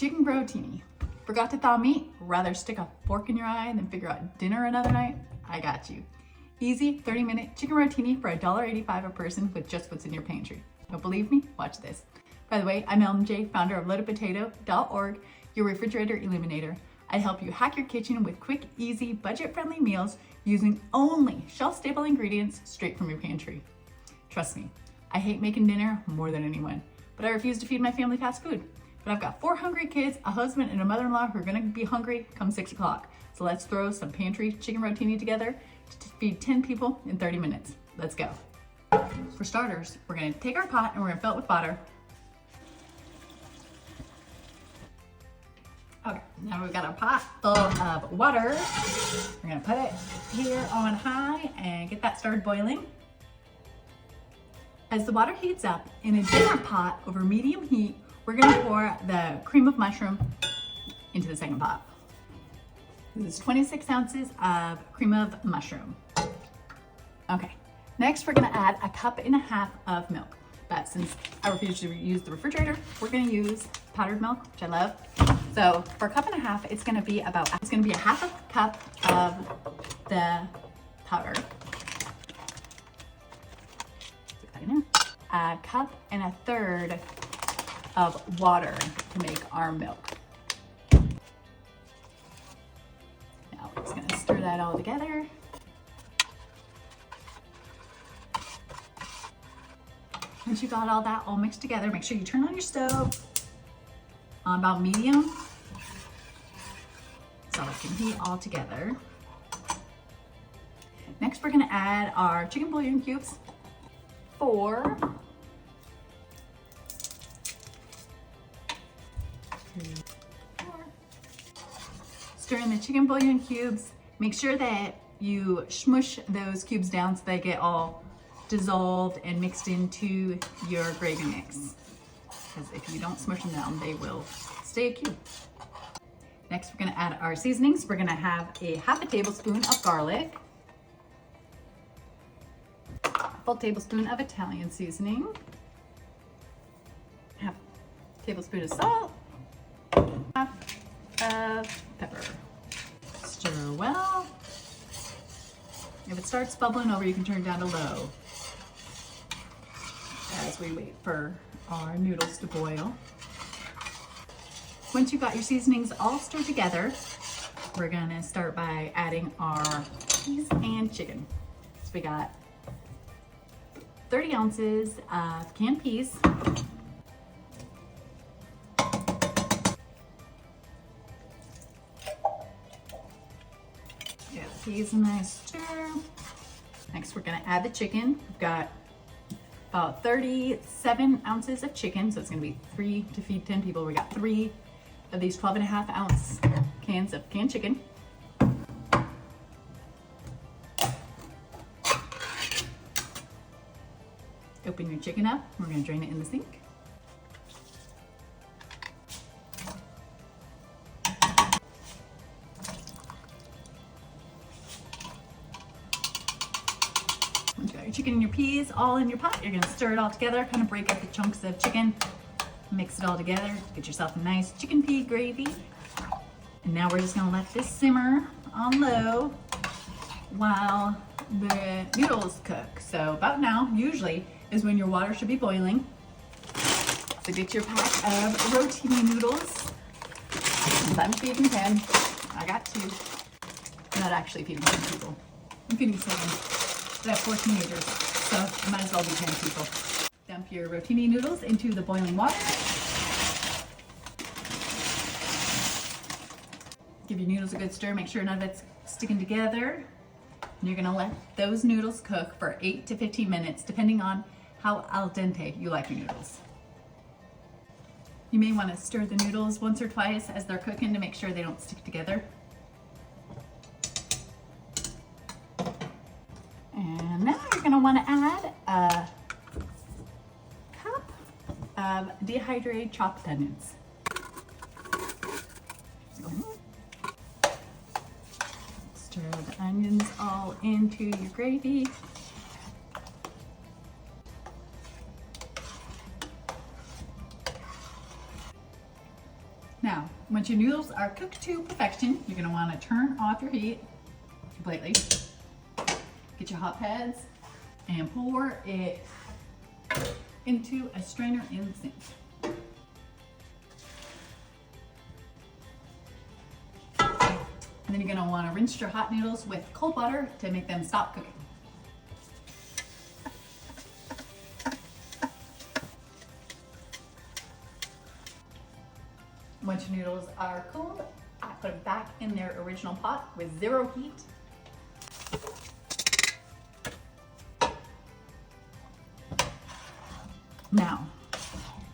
Chicken Rotini. Forgot to thaw meat? Rather stick a fork in your eye than figure out dinner another night? I got you. Easy 30-minute chicken rotini for $1.85 a person with just what's in your pantry. Don't believe me? Watch this. By the way, I'm MJ, founder of loadedpotato.org, your refrigerator illuminator. I help you hack your kitchen with quick, easy, budget-friendly meals using only shelf-stable ingredients straight from your pantry. Trust me, I hate making dinner more than anyone, but I refuse to feed my family fast food. But I've got 4 hungry kids, a husband, and a mother-in-law who are gonna be hungry come 6 o'clock. So let's throw some pantry chicken rotini together to feed 10 people in 30 minutes. Let's go. For starters, we're gonna take our pot and we're gonna fill it with water. Okay, now we've got our pot full of water. We're gonna put it here on high and get that started boiling. As the water heats up, in a different pot over medium heat, we're gonna pour the cream of mushroom into the second pot. This is 26 ounces of cream of mushroom. Okay, next we're gonna add 1.5 cups of milk. But since I refuse to use the refrigerator, we're gonna use powdered milk, which I love. So for 1.5 cups, it's gonna be a 1/2 cup of the powder. 1.3 cups of water to make our milk. Now we're just gonna stir that all together. Once you got all that all mixed together, make sure you turn on your stove on about medium so it can heat all together. Next, we're gonna add our chicken bouillon cubes. 4. 3, 4. Stir in the chicken bouillon cubes. Make sure that you smush those cubes down so they get all dissolved and mixed into your gravy mix. Because if you don't smush them down, they will stay a cube. Next, we're gonna add our seasonings. We're gonna have 1/2 tablespoon of garlic, 1 tablespoon of Italian seasoning, 1/2 tablespoon of salt, 1/2 of pepper. Stir well. If it starts bubbling over, you can turn it down to low as we wait for our noodles to boil. Once you've got your seasonings all stirred together, we're gonna start by adding our peas and chicken. So we got 30 ounces of canned peas. Give the peas a nice stir. Next, we're gonna add the chicken. We've got about 37 ounces of chicken, so it's gonna be 3 to feed 10 people. We got 3 of these 12.5 ounce cans of canned chicken. Open your chicken up. We're gonna drain it in the sink. Once you got your chicken and your peas all in your pot, you're gonna stir it all together, kind of break up the chunks of chicken, mix it all together, get yourself a nice chicken pea gravy. And now we're just gonna let this simmer on low while the noodles cook. So about now, usually, is when your water should be boiling. So get your pack of Rotini noodles. I'm feeding 10. I got 2. I'm not actually feeding 10 people. I'm feeding 7. I have 4 teenagers, so it might as well be 10 people. Dump your Rotini noodles into the boiling water. Give your noodles a good stir. Make sure none of it's sticking together. And you're gonna let those noodles cook for 8 to 15 minutes, depending on how al dente you like your noodles. You may wanna stir the noodles once or twice as they're cooking to make sure they don't stick together. And now you're gonna wanna add a cup of dehydrated chopped onions. Stir the onions all into your gravy. Now, once your noodles are cooked to perfection, you're gonna wanna turn off your heat completely. Get your hot pads and pour it into a strainer in the sink. And then you're gonna wanna rinse your hot noodles with cold water to make them stop cooking. Once your noodles are cooled, I put them back in their original pot with zero heat. Now,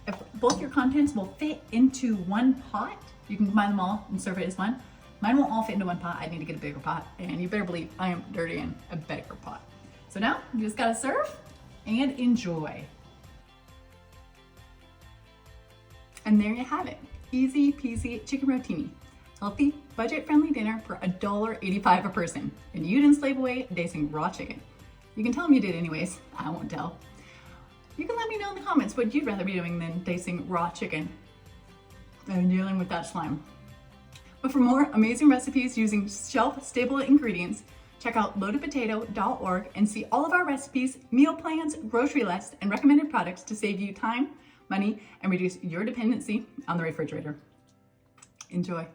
if both your contents will fit into one pot, you can combine them all and serve it as one. Mine won't all fit into one pot. I need to get a bigger pot, and you better believe I am dirty in a bigger pot. So now you just gotta serve and enjoy. And there you have it. Easy peasy chicken rotini. Healthy, budget-friendly dinner for $1.85 a person. And you didn't slave away dicing raw chicken. You can tell them you did anyways. I won't tell. You can let me know in the comments what you'd rather be doing than dicing raw chicken and dealing with that slime. But for more amazing recipes using shelf-stable ingredients, check out loadedpotato.org and see all of our recipes, meal plans, grocery lists, and recommended products to save you time, money, and reduce your dependency on the refrigerator. Enjoy.